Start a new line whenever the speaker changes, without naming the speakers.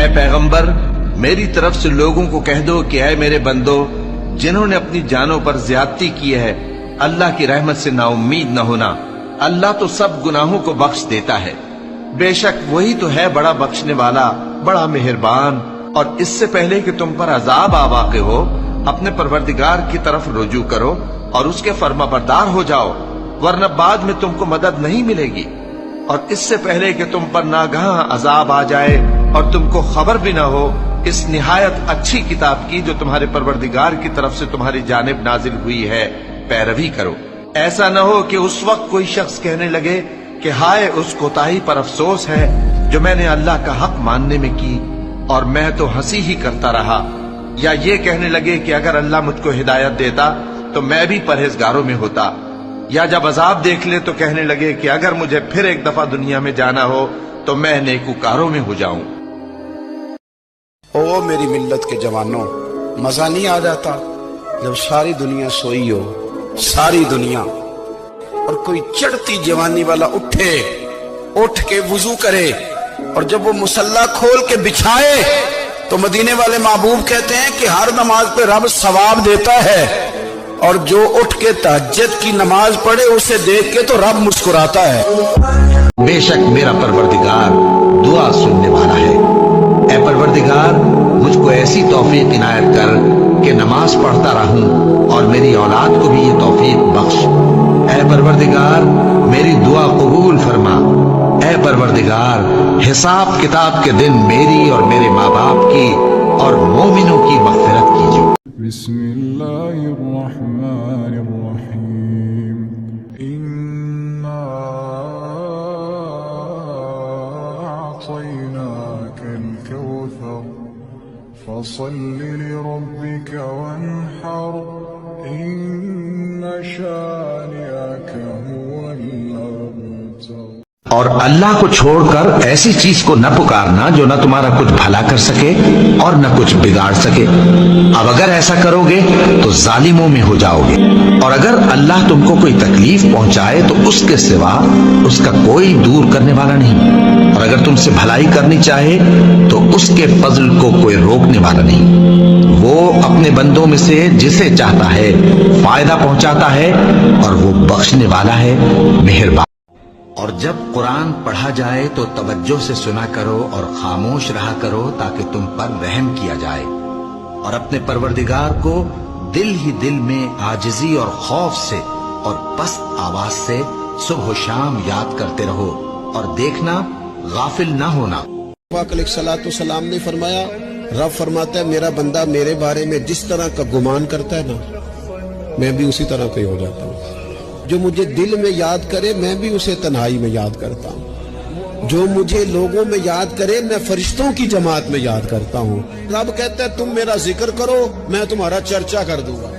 पैगंबर, मेरी तरफ से लोगों को कह दो कि ऐ मेरे बंदो, जिन्होंने अपनी जानों पर ज्यादती की है, अल्लाह की रहमत से नाउम्मीद न होना। अल्लाह तो सब गुनाहों को बख्श देता है। बेशक वही तो है बड़ा बख्शने वाला, बड़ा मेहरबान। और इससे पहले कि तुम पर अजाब आ वाक़े हो, अपने परवरदिगार की तरफ रुजू करो और उसके फर्माबरदार हो जाओ, वरना बाद में तुमको मदद नहीं मिलेगी। और इससे पहले कि तुम पर नागहां अजाब आ जाए और तुमको खबर भी ना हो, इस निहायत अच्छी किताब की जो तुम्हारे परवरदिगार की तरफ से तुम्हारी जानिब नाजिल हुई है, पैरवी करो। ऐसा न हो कि उस वक्त कोई शख्स कहने लगे कि हाय उस कोताही पर अफसोस है जो मैंने अल्लाह का हक मानने में की और मैं तो हंसी ही करता रहा। या ये कहने लगे कि अगर अल्लाह मुझको हिदायत देता तो मैं भी परहेजगारों में होता। या जब अजाब देख ले तो कहने लगे कि अगर मुझे फिर एक दफा दुनिया में जाना हो तो मैं नेकूकारों में हो जाऊं।
ओ मेरी मिल्लत के जवानों, मजा नहीं आ जाता जब सारी दुनिया सोई हो, सारी दुनिया, और कोई चढ़ती जवानी वाला उठ के वुजू करे, और जब वो मुसल्ला खोल के बिछाए तो मदीने वाले महबूब कहते हैं कि हर नमाज पे रब सवाब देता है, और जो उठ के तहज्जुद की नमाज पढ़े उसे देख के तो रब मुस्कुराता है।
बेशक मेरा परवरदिगार दुआ सुनने वाला है। ऐ परवरदिगार, मुझको ऐसी तौफीक इनायत कर कि नमाज पढ़ता रहूं और मेरी औलाद को भी ये तौफीक बख्श। ऐ परवरदिगार, मेरी दुआ कबूल फरमा। ऐ परवरदिगार, हिसाब किताब के दिन मेरी और मेरे माँ बाप की और मोमिनों की मग़फ़िरत कीजिए।
बिस्मिल्लाहिर्रहमानिर्रहीम। इन्ना अअतैनाकल कौसर फसल्लि लिरब्बिक वन्हर इन्न शानिअक हुवल अबतर।
और अल्लाह को छोड़कर ऐसी चीज को न पुकारना जो न तुम्हारा कुछ भला कर सके और न कुछ बिगाड़ सके। अब अगर ऐसा करोगे तो जालिमों में हो जाओगे। और अगर अल्लाह तुमको कोई तकलीफ पहुंचाए तो उसके सिवा उसका कोई दूर करने वाला नहीं। और अगर तुमसे भलाई करनी चाहे तो उसके फजल को कोई रोकने वाला नहीं। वो अपने बंदों में से जिसे चाहता है फायदा पहुंचाता है और वो बख्शने वाला है, मेहरबान। और जब कुरान पढ़ा जाए तो तवज्जो से सुना करो और खामोश रहा करो ताकि तुम पर रहम किया जाए। और अपने परवरदिगार को दिल ही दिल में आजिजी और खौफ से और पस्त आवाज से सुबह शाम याद करते रहो और देखना गाफिल ना होना।
सलाम ने फरमाया, रब फरमाता है मेरा बंदा मेरे बारे में जिस तरह का गुमान करता है ना, मैं भी उसी तरह का ही हो जाता हूँ। जो मुझे दिल में याद करे मैं भी उसे तन्हाई में याद करता हूँ। जो मुझे लोगों में याद करे मैं फरिश्तों की जमात में याद करता हूँ। रब कहता है तुम मेरा जिक्र करो मैं तुम्हारा चर्चा कर दूंगा।